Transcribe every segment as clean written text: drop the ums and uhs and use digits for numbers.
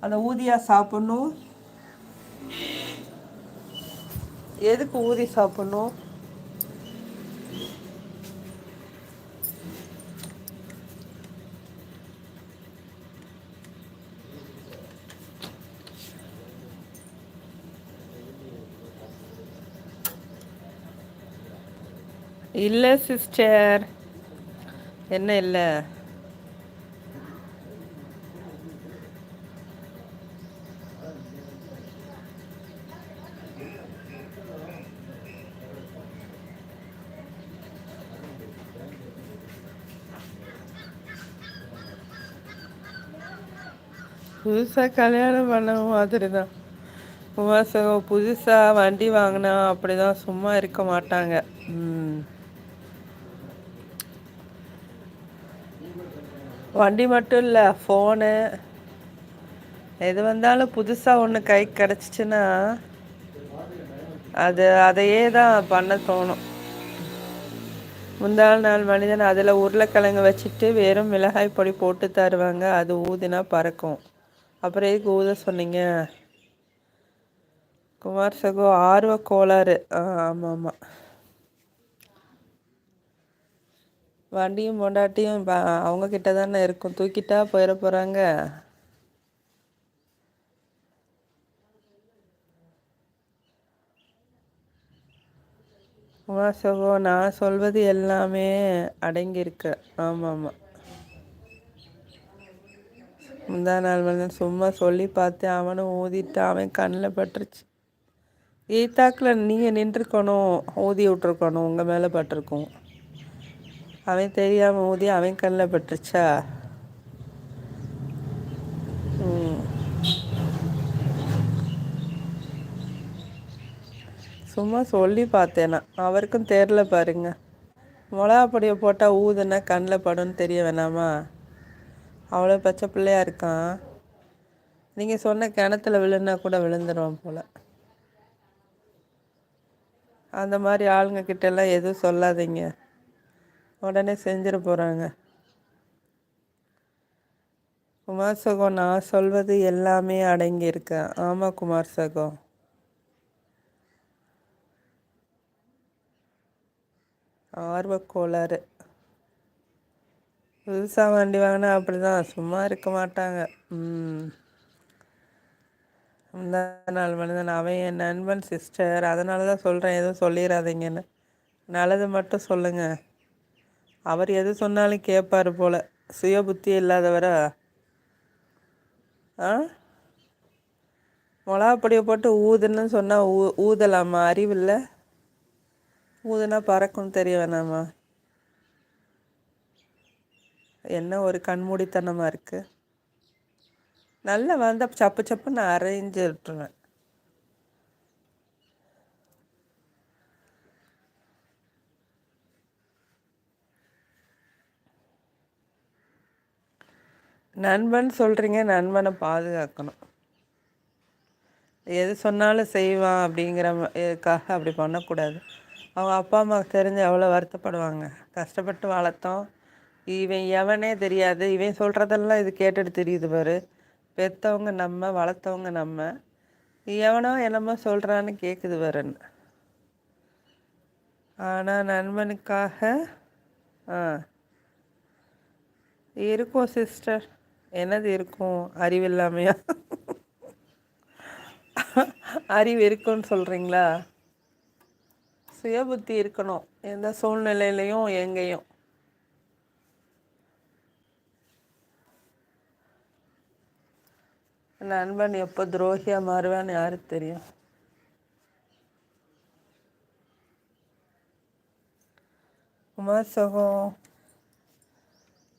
அந்த ஊதியா சாப்பிட்ணும்? எதுக்கு ஊதி சாப்பிட்ணும்? இல்லை சிஸ்டர். என்ன இல்லை? புதுசாக கல்யாணம் பண்ண மாதிரி தான். புதுசாக வண்டி வாங்கினா அப்படி தான், சும்மா இருக்க மாட்டாங்க. வண்டி மட்டும் இல்லை, ஃபோனு எது வந்தாலும் புதுசாக ஒன்று கைக்கு கிடச்சிச்சின்னா அதையே தான் பண்ண தோணும். முந்தாள் நாள் மனிதன் அதில் உருளைக்கிழங்கு வச்சுட்டு வெறும் மிளகாய் பொடி போட்டு தருவாங்க. அது ஊதினா பறக்கும். அப்புறம் எதுக்கு ஊத சொன்னீங்க? குமார் சகோ ஆர்வ கோளாறு. ஆமாம் ஆமாம். வண்டியும் பொண்டாட்டியும் அவங்க கிட்ட தானே இருக்கும். தூக்கிட்டா போயிட போகிறாங்க. குமார் சகோ நான் சொல்வது எல்லாமே அடங்கியிருக்கு. ஆமாம் ஆமாம். முந்தா நாள் வந்து சும்மா சொல்லி பார்த்து அவனும் ஊதிட்டு அவன் கண்ணில் பட்டுருச்சு. ஈத்தாக்கில் நீங்கள் நின்றுருக்கணும், ஊதி விட்ருக்கணும், உங்கள் மேலே பட்டிருக்கும். அவன் தெரியாமல் ஊதி அவன் கண்ணில் பட்டுருச்சா? சும்மா சொல்லி பார்த்தேனா, அவருக்கும் தெரில பாருங்க. மிளகாப்பொடியை போட்டால் ஊதுன்னா கண்ணில் படும்னு தெரிய வேணாமா? அவ்வளோ பச்சை பிள்ளையா இருக்கான். நீங்கள் சொன்ன கிணத்துல விழுன்னா கூட விழுந்துடுவான் போல். அந்த மாதிரி ஆளுங்க கிட்டெல்லாம் எதுவும் சொல்லாதீங்க, உடனே செஞ்சிட போகிறாங்க. குமார் சகோ நான் சொல்வது எல்லாமே அடங்கியிருக்கேன். ஆமாம் குமார் சகோ. ஆர்வக்கோளாறு. புதுசாக வண்டி வாங்கினா அப்படி தான், சும்மா இருக்க மாட்டாங்க. இந்த நாள் மனிதன் அவன் என் நண்பன் சிஸ்டர். அதனால தான் சொல்கிறேன், எதுவும் சொல்லிடாதீங்கன்னு. நல்லது மட்டும் சொல்லுங்கள். அவர் எது சொன்னாலும் கேட்பார் போல். சுய புத்தி இல்லாதவரா? மிளகாப்பொடியை போட்டு ஊதுன்னு சொன்னால் ஊதலாமா? அறிவில்லை? ஊதுனா பறக்கும்னு தெரிய வேணாமா? என்ன ஒரு கண்மூடித்தனமாக இருக்குது. நல்லா வந்தால் சப்பு சப்புன்னு அரைஞ்சு விட்டுருவேன். நண்பன் சொல்கிறீங்க, நண்பனை பாதுகாக்கணும். எது சொன்னாலும் செய்வான் அப்படிங்கிறக்காக அப்படி பண்ணக்கூடாது. அவங்க அப்பா அம்மாவுக்கு தெரிஞ்சு எவ்வளோ வருத்தப்படுவாங்க. கஷ்டப்பட்டு வளர்த்தோம், இவன் எவனே தெரியாது, இவன் சொல்கிறதெல்லாம் இது கேட்டுட்டு தெரியுது பாரு. பெற்றவங்க நம்ம, வளர்த்தவங்க நம்ம, எவனோ என்னமோ சொல்கிறான்னு கேட்குது பாருன்னு. ஆனால் நண்பனுக்காக இருக்கும் சிஸ்டர். என்னது இருக்கும்? அறிவில்லாமையா? அறிவு இருக்குன்னு சொல்கிறீங்களா? சுய புத்தி இருக்கணும், எந்த சூழ்நிலையிலையும் எங்கேயும். நண்பன் எப்போ துரோகியாக மாறுவான்னு யாருக்கு தெரியும்? குமார் சகோ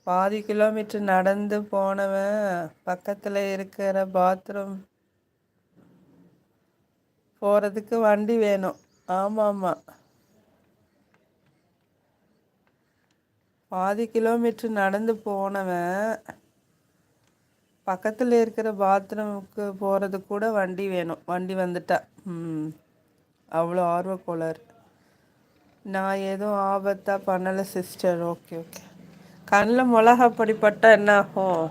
பாதி கிலோமீட்டர் நடந்து போனவன் பக்கத்தில் இருக்கிற பாத்ரூம் போகிறதுக்கு வண்டி வேணும். ஆமாம் ஆமாம். பாதி கிலோமீட்டர் நடந்து போனவன் பக்கத்தில் இருக்கிற பாத்ரூமுக்கு போகிறது கூட வண்டி வேணும். வண்டி வந்துட்டா அவ்வளோ ஆர்வக்கோளாறு. நான் எதுவும் ஆபத்தாக பண்ணலை சிஸ்டர். Okay okay. கண்ணில் மிளகா பொடி பட்டால் என்ன ஆகும்?